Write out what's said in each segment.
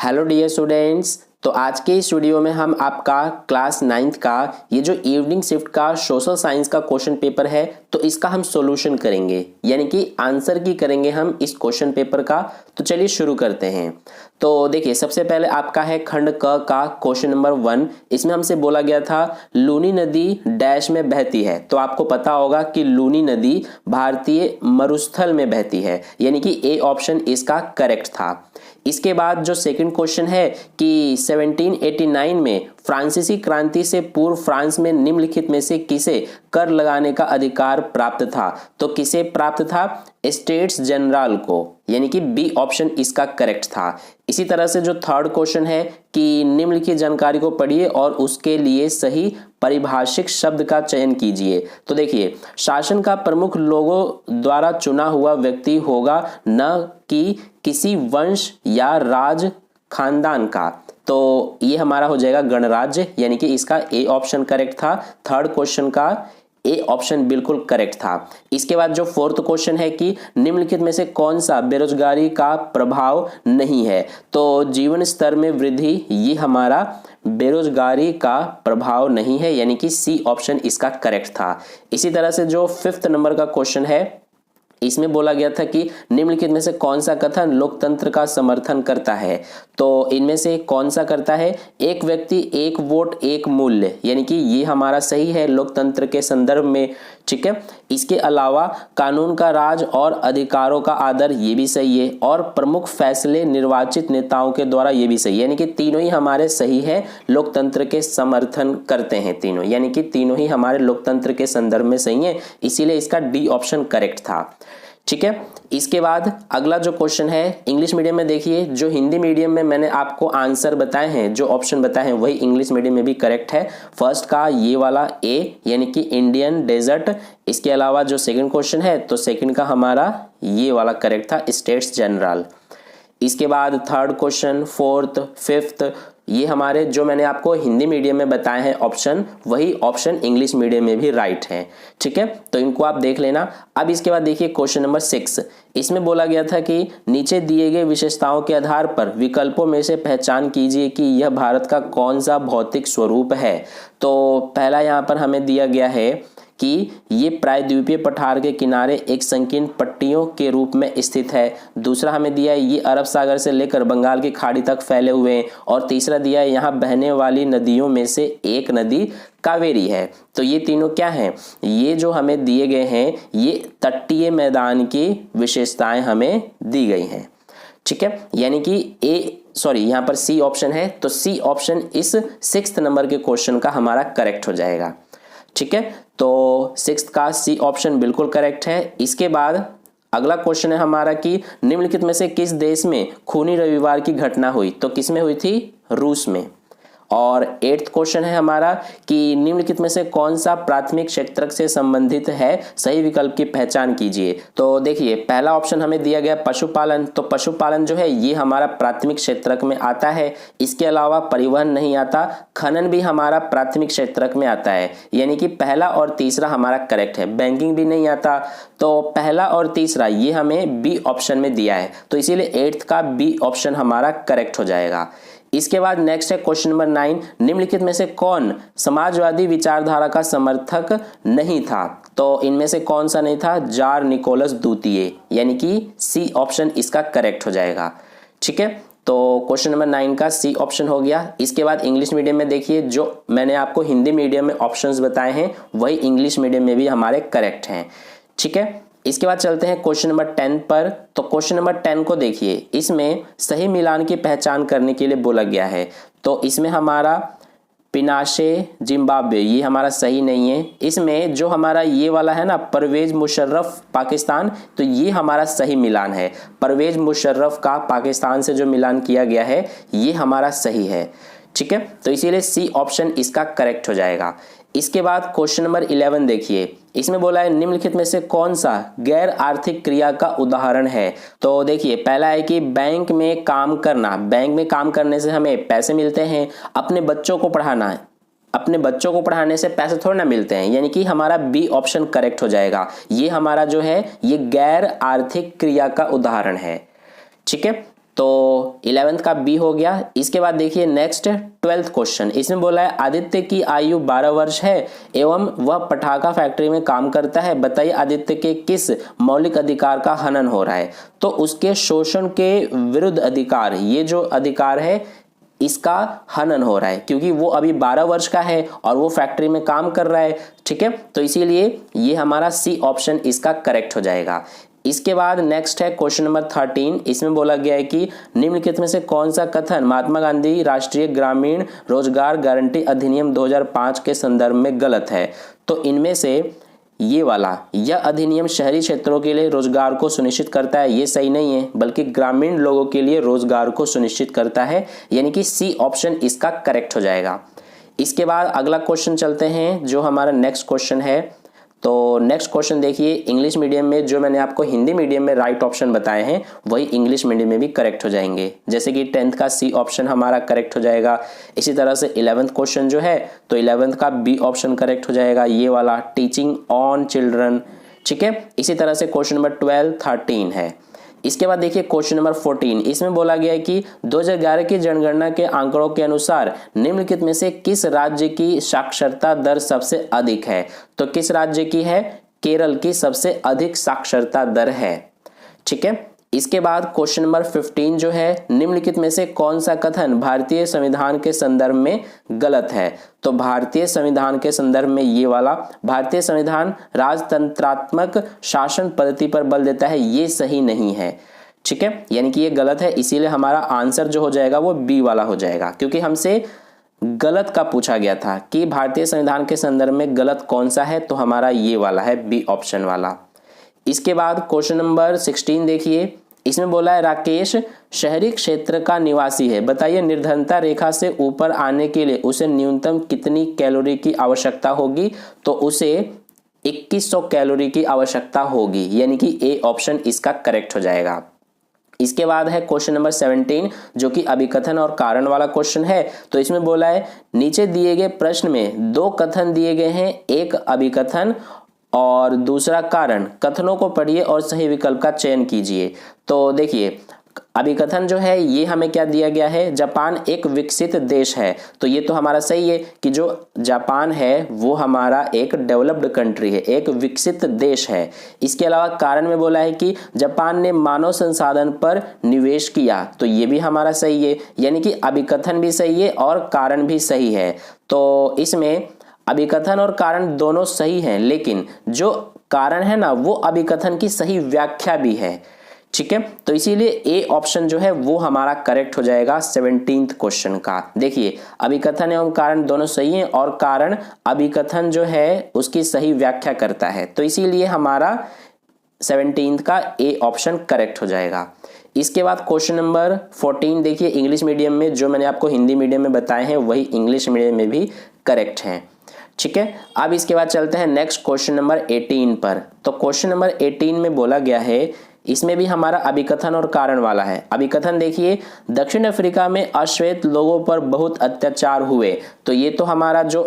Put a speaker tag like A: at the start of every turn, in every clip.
A: Hello dear students. तो आज के इस वीडियो में हम आपका क्लास 9th का ये जो इवनिंग शिफ्ट का सोशल साइंस का क्वेश्चन पेपर है तो इसका हम सॉल्यूशन करेंगे, यानी कि आंसर की करेंगे हम इस क्वेश्चन पेपर का। तो चलिए शुरू करते हैं। तो देखिए, सबसे पहले आपका है खंड क का क्वेश्चन नंबर 1। इसमें हमसे बोला गया था लूनी नदी डैश में बहती है। तो आपको पता होगा कि लूनी नदी भारतीय मरुस्थल में बहती है, यानी कि ए ऑप्शन इसका करेक्ट था। इसके बाद जो सेकंड क्वेश्चन है कि 1789 में फ्रांसीसी क्रांति से पूर्व फ्रांस में निम्नलिखित में से किसे कर लगाने का अधिकार प्राप्त था। तो किसे प्राप्त था? स्टेट्स जनरल को, यानी कि बी ऑप्शन इसका करेक्ट था। इसी तरह से जो थर्ड क्वेश्चन है कि निम्नलिखित जानकारी को पढ़िए और उसके लिए सही परिभाषिक शब्द का चयन कीजिए। तो देखिए, शासन का प्रमुख लोगों द्वारा चुना हुआ व्यक्ति होगा, न कि किसी वंश या राज खानदान का। तो ये हमारा हो जाएगा गणराज्य, यानी कि इसका ए ऑप्शन करेक्ट था। थर्ड क्वेश्चन का ए ऑप्शन बिल्कुल करेक्ट था। इसके बाद जो फोर्थ क्वेश्चन है कि निम्नलिखित में से कौन सा बेरोजगारी का प्रभाव नहीं है। तो जीवन स्तर में वृद्धि, ये हमारा बेरोजगारी का प्रभाव नहीं है, यानी कि सी ऑप्शन इसका करेक्ट था। इसी तरह से जो फिफ्थ नंबर का क्वेश्चन है, इसमें बोला गया था कि निम्नलिखित में से कौन सा कथन लोकतंत्र का समर्थन करता है। तो इनमें से कौन सा करता है? एक व्यक्ति एक वोट एक मूल्य, यानी कि ये हमारा सही है लोकतंत्र के संदर्भ में, ठीक है। इसके अलावा कानून का राज और अधिकारों का आदर, ये भी सही है। और प्रमुख फैसले निर्वाचित नेताओं के द्वारा, ये भी सही है। यानी कि तीनों ही हमारे सही है, लोकतंत्र के समर्थन करते हैं तीनों, यानी कि तीनों ही हमारे लोकतंत्र के संदर्भ में सही है, इसीलिए इसका डी ऑप्शन करेक्ट था, ठीक है। इसके बाद अगला जो क्वेश्चन है इंग्लिश मीडियम में, देखिए जो हिंदी मीडियम में मैंने आपको आंसर बताए हैं, जो ऑप्शन बताए हैं, वही इंग्लिश मीडियम में भी करेक्ट है। फर्स्ट का ये वाला ए, यानी कि इंडियन डेजर्ट। इसके अलावा जो सेकंड क्वेश्चन है, तो सेकंड का हमारा ये वाला करेक्ट था, स्टेट्स जनरल। इसके बाद थर्ड क्वेश्चन, फोर्थ, फिफ्थ, ये हमारे जो मैंने आपको हिंदी मीडियम में बताए हैं ऑप्शन, वही ऑप्शन इंग्लिश मीडियम में भी राइट है, ठीक है। तो इनको आप देख लेना। अब इसके बाद देखिए क्वेश्चन नंबर 6। इसमें बोला गया था कि नीचे दिए गए विशेषताओं के आधार पर विकल्पों में से पहचान कीजिए कि यह भारत का कौन सा भौतिक स्वरूप है। तो पहला यहाँ पर हमें दिया गया है कि ये प्रायद्वीपीय पठार के किनारे एक संकीर्ण पट्टियों के रूप में स्थित है। दूसरा हमें दिया है ये अरब सागर से लेकर बंगाल की खाड़ी तक फैले हुए हैं। और तीसरा दिया है यहाँ बहने वाली नदियों में से एक नदी कावेरी है। तो ये तीनों क्या हैं? ये जो हमें दिए गए हैं, ये तटीय मैदान की विशेषताएं हमें दी गई हैं, ठीक है। यानी कि यहाँ पर सी ऑप्शन है, तो सी ऑप्शन इस 6th नंबर के क्वेश्चन का हमारा करेक्ट हो जाएगा, ठीक है। तो 6th का सी ऑप्शन बिल्कुल करेक्ट है। इसके बाद अगला क्वेश्चन है हमारा कि निम्नलिखित में से किस देश में खूनी रविवार की घटना हुई। तो किस में हुई थी? रूस में। और 8th क्वेश्चन है हमारा कि निम्नलिखित में से कौन सा प्राथमिक क्षेत्रक से संबंधित है, सही विकल्प की पहचान कीजिए। तो देखिए, पहला ऑप्शन हमें दिया गया पशुपालन। तो पशुपालन जो है ये हमारा प्राथमिक क्षेत्रक में आता है। इसके अलावा परिवहन नहीं आता, खनन भी हमारा प्राथमिक क्षेत्रक में आता है, यानी कि पहला और तीसरा हमारा करेक्ट है। बैंकिंग भी नहीं आता, तो पहला और तीसरा ये हमें बी ऑप्शन में दिया है, तो इसीलिए 8th का बी ऑप्शन हमारा करेक्ट हो जाएगा। इसके बाद नेक्स्ट है क्वेश्चन नंबर 9। निम्नलिखित में से कौन समाजवादी विचारधारा का समर्थक नहीं था। तो इनमें से कौन सा नहीं था? जार निकोलस द्वितीय, यानी कि सी ऑप्शन इसका करेक्ट हो जाएगा, ठीक है। तो क्वेश्चन नंबर 9 का सी ऑप्शन हो गया। इसके बाद इंग्लिश मीडियम में देखिए, जो मैंने आपको हिंदी मीडियम में ऑप्शंस बताए हैं वही इंग्लिश मीडियम में भी हमारे करेक्ट हैं, ठीक है। इसके बाद चलते हैं क्वेश्चन नंबर 10 पर। तो क्वेश्चन नंबर 10 को देखिए, इसमें सही मिलान की पहचान करने के लिए बोला गया है। तो इसमें हमारा पिनाशे जिम्बाब्वे, ये हमारा सही नहीं है। इसमें जो हमारा ये वाला है ना, परवेज मुशर्रफ पाकिस्तान, तो ये हमारा सही मिलान है। परवेज मुशर्रफ का पाकिस्तान से जो मिलान किया गया है ये हमारा सही है, ठीक है। तो इसीलिए सी ऑप्शन इसका करेक्ट हो जाएगा। इसके बाद क्वेश्चन नंबर 11 देखिए, इसमें बोला है निम्नलिखित में से कौन सा गैर आर्थिक क्रिया का उदाहरण है। तो देखिए, पहला है कि बैंक में काम करना। बैंक में काम करने से हमें पैसे मिलते हैं। अपने बच्चों को पढ़ाना है, अपने बच्चों को पढ़ाने से पैसे थोड़ा ना मिलते हैं, यानी कि हमारा बी ऑप्शन करेक्ट हो जाएगा। ये हमारा जो है ये गैर आर्थिक क्रिया का उदाहरण है, ठीक है। तो 11th का बी हो गया। इसके बाद देखिए नेक्स्ट 12th क्वेश्चन, इसमें बोला है आदित्य की आयु 12 वर्ष है एवं वह पटाखा फैक्ट्री में काम करता है, बताइए आदित्य के किस मौलिक अधिकार का हनन हो रहा है। तो उसके शोषण के विरुद्ध अधिकार, ये जो अधिकार है इसका हनन हो रहा है, क्योंकि वो अभी 12 वर्ष का है और वो फैक्ट्री में काम कर रहा है। ठीक है, तो इसीलिए ये हमारा सी ऑप्शन इसका करेक्ट हो जाएगा। इसके बाद नेक्स्ट है क्वेश्चन नंबर 13, इसमें बोला गया है कि निम्नलिखित में से कौन सा कथन महात्मा गांधी राष्ट्रीय ग्रामीण रोजगार गारंटी अधिनियम 2005 के संदर्भ में गलत है। तो इनमें से ये वाला, यह अधिनियम शहरी क्षेत्रों के लिए रोजगार को सुनिश्चित करता है, ये सही नहीं है, बल्कि ग्रामीण लोगों के लिए रोजगार को सुनिश्चित करता है, यानी कि सी ऑप्शन इसका करेक्ट हो जाएगा। इसके बाद अगला क्वेश्चन चलते हैं जो हमारा नेक्स्ट क्वेश्चन है। तो नेक्स्ट क्वेश्चन देखिए, इंग्लिश मीडियम में जो मैंने आपको हिंदी मीडियम में राइट ऑप्शन बताए हैं वही इंग्लिश मीडियम में भी करेक्ट हो जाएंगे। जैसे कि 10th का सी ऑप्शन हमारा करेक्ट हो जाएगा। इसी तरह से 11th क्वेश्चन जो है तो 11th का बी ऑप्शन करेक्ट हो जाएगा, ये वाला टीचिंग ऑन चिल्ड्रन। ठीक है, इसी तरह से क्वेश्चन नंबर 12, 13 है। इसके बाद देखिए क्वेश्चन नंबर 14, इसमें बोला गया है कि 2011 की जनगणना के आंकड़ों के अनुसार निम्नलिखित में से किस राज्य की साक्षरता दर सबसे अधिक है। तो किस राज्य की है, केरल की सबसे अधिक साक्षरता दर है। ठीक है, इसके बाद क्वेश्चन नंबर 15 जो है, निम्नलिखित में से कौन सा कथन भारतीय संविधान के संदर्भ में गलत है। तो भारतीय संविधान के संदर्भ में ये वाला, भारतीय संविधान राजतंत्रात्मक शासन पद्धति पर बल देता है, ये सही नहीं है। ठीक है, यानी कि ये गलत है, इसीलिए हमारा आंसर जो हो जाएगा वो बी वाला हो जाएगा, क्योंकि हमसे गलत का पूछा गया था कि भारतीय संविधान के संदर्भ में गलत कौन सा है, तो हमारा ये वाला है बी ऑप्शन वाला। इसके बाद क्वेश्चन नंबर 16 देखिए, इसमें बोला है राकेश शहरी क्षेत्र का निवासी है, बताइए निर्धनता रेखा से ऊपर आने के लिए उसे न्यूनतम कितनी कैलोरी की आवश्यकता होगी। तो उसे 2100 कैलोरी की आवश्यकता होगी, यानी कि ए ऑप्शन इसका करेक्ट हो जाएगा। इसके बाद है क्वेश्चन नंबर 17 जो कि अभिकथन और कारण वाला क्वेश्चन है। तो इसमें बोला है नीचे दिए गए प्रश्न में दो कथन दिए गए हैं, एक अभिकथन और दूसरा कारण, कथनों को पढ़िए और सही विकल्प का चयन कीजिए। तो देखिए अभिकथन जो है ये हमें क्या दिया गया है, जापान एक विकसित देश है, तो ये तो हमारा सही है कि जो जापान है वो हमारा एक डेवलप्ड कंट्री है, एक विकसित देश है। इसके अलावा कारण में बोला है कि जापान ने मानव संसाधन पर निवेश किया, तो ये भी हमारा सही है, यानी कि अभिकथन भी सही है और कारण भी सही है। तो इसमें अभिकथन और कारण दोनों सही हैं, लेकिन जो कारण है ना वो अभिकथन की सही व्याख्या भी है। ठीक है, तो इसीलिए ए ऑप्शन जो है वो हमारा करेक्ट हो जाएगा 17th क्वेश्चन का। देखिए अभिकथन एवं कारण दोनों सही हैं और कारण अभिकथन जो है उसकी सही व्याख्या करता है, तो इसीलिए हमारा 17th का ए ऑप्शन करेक्ट हो जाएगा। इसके बाद क्वेश्चन नंबर 14 देखिए, इंग्लिश मीडियम में जो मैंने आपको हिंदी मीडियम में बताए हैं वही इंग्लिश मीडियम में भी करेक्ट हैं। ठीक है, अब इसके बाद चलते हैं नेक्स्ट क्वेश्चन नंबर 18 पर। तो क्वेश्चन नंबर 18 में बोला गया है, इसमें भी हमारा अभिकथन और कारण वाला है। अभिकथन देखिए, दक्षिण अफ्रीका में अश्वेत लोगों पर बहुत अत्याचार हुए, तो ये तो हमारा जो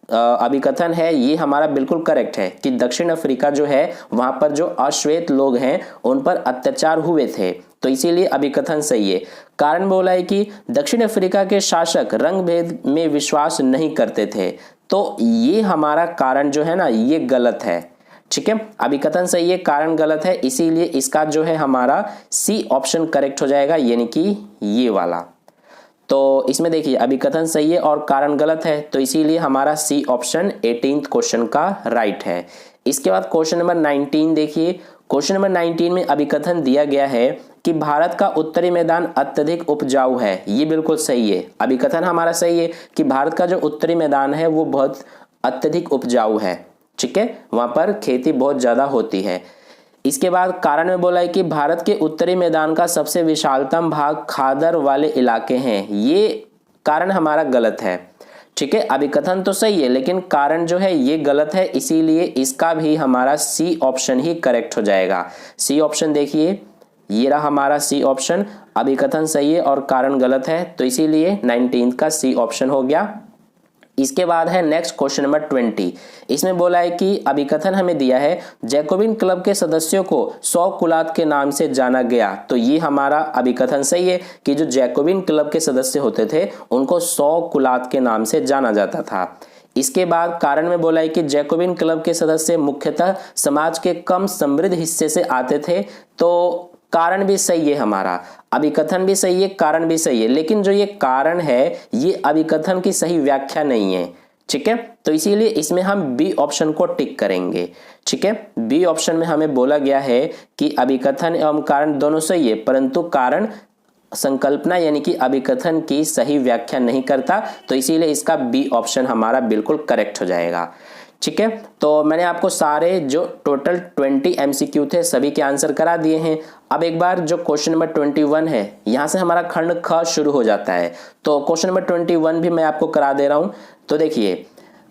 A: अभिकथन है ये हमारा बिल्कुल करेक्ट है कि दक्षिण अफ्रीका जो है वहां पर जो अश्वेत लोग हैं उन पर अत्याचार हुए थे, तो इसीलिए अभिकथन सही है। कारण बोला है कि दक्षिण अफ्रीका के शासक रंग भेद में विश्वास नहीं करते थे, तो ये हमारा कारण जो है ना ये गलत है। ठीक है, अभिकथन सही है, कारण गलत है, इसीलिए इसका जो है हमारा सी ऑप्शन करेक्ट हो जाएगा, यानी कि ये वाला। तो इसमें देखिए अभिकथन सही है और कारण गलत है, तो इसीलिए हमारा सी ऑप्शन 18th क्वेश्चन का राइट है। इसके बाद क्वेश्चन नंबर 19 देखिए, क्वेश्चन नंबर 19 में अभिकथन दिया गया है कि भारत का उत्तरी मैदान अत्यधिक उपजाऊ है, ये बिल्कुल सही है। अभिकथन हमारा सही है कि भारत का जो उत्तरी मैदान है वो बहुत अत्यधिक उपजाऊ है। ठीक है, वहां पर खेती बहुत ज्यादा होती है। इसके बाद कारण में बोला है कि भारत के उत्तरी मैदान का सबसे विशालतम भाग खादर वाले इलाके हैं, ये कारण हमारा गलत है। ठीक है, अभिकथन तो सही है लेकिन कारण जो है ये गलत है, इसीलिए इसका भी हमारा सी ऑप्शन ही करेक्ट हो जाएगा। सी ऑप्शन देखिए, ये रहा हमारा सी ऑप्शन, अभिकथन सही है और कारण गलत है, तो इसीलिए 19th का सी ऑप्शन हो गया। इसके बाद है नेक्स्ट क्वेश्चन नंबर 20। इसमें बोला है कि अभिकथन हमें दिया है जैकोबिन क्लब के सदस्यों को 100 कुलात के नाम से जाना गया। तो ये हमारा अभिकथन सही है कि जो जैकोबिन क्लब के सदस्य होते थे उनको 100 कुलात के नाम से जाना जाता था। इसके बाद कारण में बोला है कि जैकोबिन क्लब के सदस्य मुख्यतः समाज के कम समृद्ध हिस्से से आते थे। तो कारण भी सही है हमारा, अभिकथन भी सही है, कारण भी सही है, लेकिन जो ये कारण है ये अभिकथन की सही व्याख्या नहीं है। ठीक है, तो इसीलिए इसमें हम बी ऑप्शन को टिक करेंगे। ठीक है, बी ऑप्शन में हमें बोला गया है कि अभिकथन एवं कारण दोनों सही है, परंतु कारण संकल्पना यानी कि अभिकथन की सही व्याख्या नहीं करता, तो इसीलिए इसका बी ऑप्शन हमारा बिल्कुल करेक्ट हो जाएगा। ठीक है, तो मैंने आपको सारे जो टोटल 20 एमसीक्यू थे सभी के आंसर करा दिए हैं। अब एक बार जो क्वेश्चन नंबर 21 है यहां से हमारा खंड ख शुरू हो जाता है, तो क्वेश्चन नंबर 21 भी मैं आपको करा दे रहा हूं। तो देखिए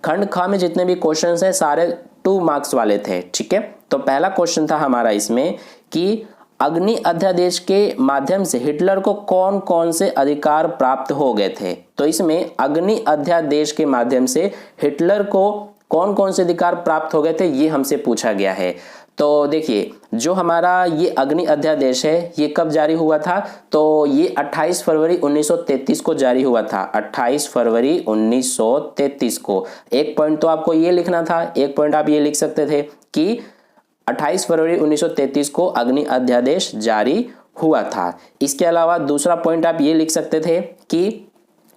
A: खंड ख में जितने भी क्वेश्चंस हैं सारे 2 मार्क्स वाले थे। ठीक है, तो पहला क्वेश्चन था हमारा इसमें कि अग्नि अध्यादेश के माध्यम से हिटलर को कौन कौन से अधिकार प्राप्त हो गए थे। तो इसमें अग्नि अध्यादेश के माध्यम से हिटलर को कौन कौन से अधिकार प्राप्त हो गए थे ये हमसे पूछा गया है। तो देखिए जो हमारा ये अग्नि अध्यादेश है ये कब जारी हुआ था, तो ये 28 फरवरी 1933 को जारी हुआ था। 28 फरवरी 1933 को। एक पॉइंट तो आपको ये लिखना था, एक पॉइंट आप ये लिख सकते थे कि 28 फरवरी 1933 को अग्नि अध्यादेश जारी हुआ था। इसके अलावा दूसरा पॉइंट आप ये लिख सकते थे कि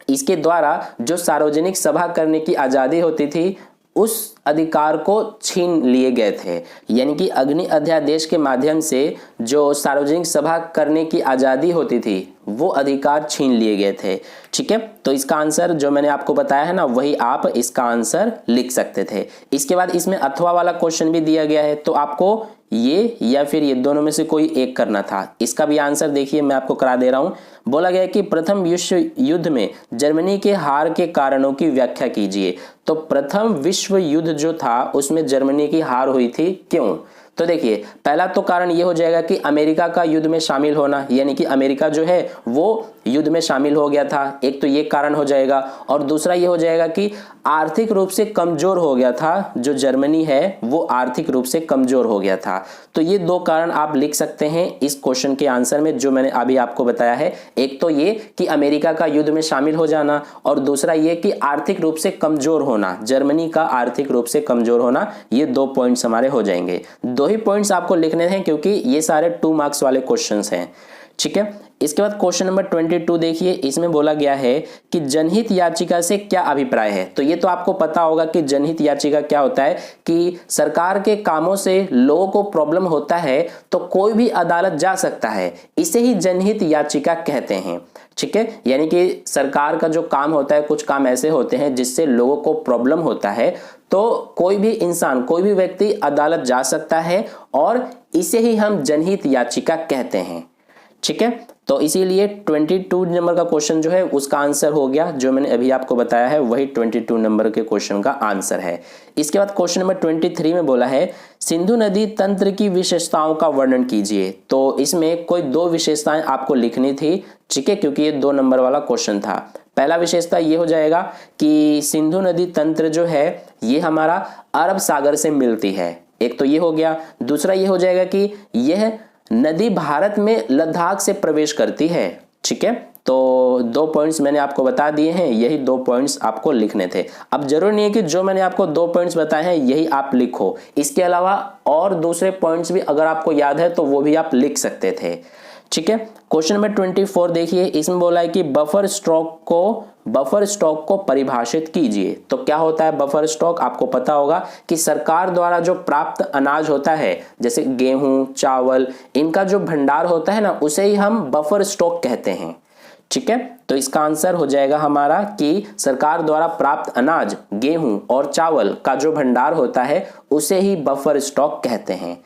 A: इसके द्वारा जो सार्वजनिक सभा करने की आजादी होती थी उस अधिकार को छीन लिए गए थे, यानी कि अग्नि अध्यादेश के माध्यम से जो सार्वजनिक सभा करने की आजादी होती थी वो अधिकार छीन लिए गए थे। ठीक है, तो इसका आंसर जो मैंने आपको बताया है ना वही आप इसका आंसर लिख सकते थे। इसके बाद इसमें अथवा वाला क्वेश्चन भी दिया गया है, तो आपको ये या फिर ये दोनों में से कोई एक करना था। इसका भी आंसर देखिए मैं आपको करा दे रहा हूं। बोला गया कि प्रथम विश्व युद्ध में जर्मनी के हार के कारणों की व्याख्या कीजिए। तो प्रथम विश्व युद्ध जो था उसमें जर्मनी की हार हुई थी, क्यों? तो देखिए पहला तो कारण ये हो जाएगा कि अमेरिका का युद्ध में शामिल होना, यानी कि अमेरिका जो है वो युद्ध में शामिल हो गया था, एक तो ये कारण हो जाएगा। और दूसरा ये हो जाएगा कि आर्थिक रूप से कमजोर हो गया था, जो जर्मनी है वो आर्थिक रूप से कमजोर हो गया था। तो ये 2 कारण आप लिख सकते हैं इस क्वेश्चन के आंसर में जो मैंने अभी आपको बताया है। एक तो ये कि अमेरिका का युद्ध में शामिल हो जाना, और दूसरा ये कि आर्थिक रूप से कमजोर होना, जर्मनी का आर्थिक रूप से कमजोर होना। ये 2 पॉइंट्स हमारे हो जाएंगे। 2 ही पॉइंट्स आपको लिखने हैं क्योंकि ये सारे 2 मार्क्स वाले क्वेश्चंस हैं। ठीक है, इसके बाद क्वेश्चन नंबर 22 देखिए, इसमें बोला गया है कि जनहित याचिका से क्या अभिप्राय है। तो ये तो आपको पता होगा कि जनहित याचिका क्या होता है कि सरकार के कामों से लोगों को प्रॉब्लम होता है तो कोई भी अदालत जा सकता है, इसे ही जनहित याचिका कहते हैं। ठीक है, यानी कि सरकार का जो काम होता है, कुछ काम ऐसे होते हैं जिससे लोगों को प्रॉब्लम होता है, तो कोई भी इंसान, कोई भी व्यक्ति अदालत जा सकता है और इसे ही हम जनहित याचिका कहते हैं। ठीक है, तो इसीलिए 22 नंबर का क्वेश्चन जो है उसका आंसर हो गया, जो मैंने अभी आपको बताया है वही 22 नंबर के क्वेश्चन का आंसर है। इसके बाद क्वेश्चन नंबर 23 में बोला है सिंधु नदी तंत्र की विशेषताओं का वर्णन कीजिए। तो इसमें कोई 2 विशेषताएं आपको लिखनी थी। ठीक है, क्योंकि ये 2 नंबर वाला क्वेश्चन था। पहला विशेषता ये हो जाएगा कि सिंधु नदी तंत्र जो है ये हमारा अरब सागर से मिलती है, एक तो ये हो गया। दूसरा ये हो जाएगा कि यह नदी भारत में लद्दाख से प्रवेश करती है। ठीक है, तो 2 पॉइंट्स मैंने आपको बता दिए हैं, यही 2 पॉइंट्स आपको लिखने थे। अब जरूर नहीं है कि जो मैंने आपको 2 पॉइंट्स बताए हैं यही आप लिखो, इसके अलावा और दूसरे पॉइंट्स भी अगर आपको याद है तो वो भी आप लिख सकते थे। ठीक है, क्वेश्चन नंबर 24 देखिए, इसमें बोला है कि बफर स्टॉक को परिभाषित कीजिए। तो क्या होता है बफर स्टॉक? आपको पता होगा कि सरकार द्वारा जो प्राप्त अनाज होता है, जैसे गेहूं, चावल, इनका जो भंडार होता है ना, उसे ही हम बफर स्टॉक कहते हैं। ठीक है, तो इसका आंसर हो जाएगा हमारा कि सरकार द्वारा प्राप्त अनाज, गेहूं और चावल का जो भंडार होता है उसे ही बफर स्टॉक कहते हैं।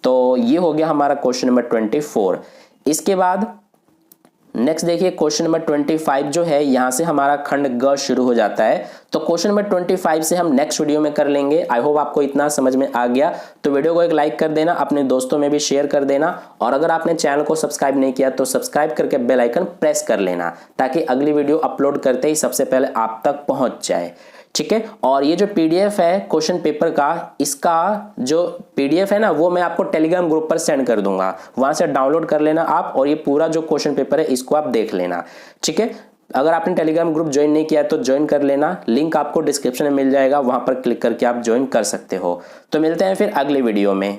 A: तो ये हो गया हमारा क्वेश्चन नंबर 24। इसके बाद नेक्स्ट देखिए क्वेश्चन नंबर 25 जो है, यहां से हमारा खंड ग शुरू हो जाता है। तो क्वेश्चन नंबर 25 से हम नेक्स्ट वीडियो में कर लेंगे। आई होप आपको इतना समझ में आ गया। तो वीडियो को एक लाइक कर देना, अपने दोस्तों में भी शेयर कर देना, और अगर आपने चैनल को सब्सक्राइब नहीं किया तो सब्सक्राइब करके बेल आइकन प्रेस कर लेना, ताकि अगली वीडियो अपलोड करते ही सबसे पहले आप तक पहुंच जाए। ठीक है, और ये जो पीडीएफ है क्वेश्चन पेपर का, इसका जो पीडीएफ है ना, वो मैं आपको टेलीग्राम ग्रुप पर सेंड कर दूंगा, वहां से डाउनलोड कर लेना आप, और ये पूरा जो क्वेश्चन पेपर है इसको आप देख लेना। ठीक है, अगर आपने टेलीग्राम ग्रुप ज्वाइन नहीं किया है तो ज्वाइन कर लेना, लिंक आपको डिस्क्रिप्शन में मिल जाएगा, वहां पर क्लिक करके आप ज्वाइन कर सकते हो। तो मिलते हैं फिर अगले वीडियो में।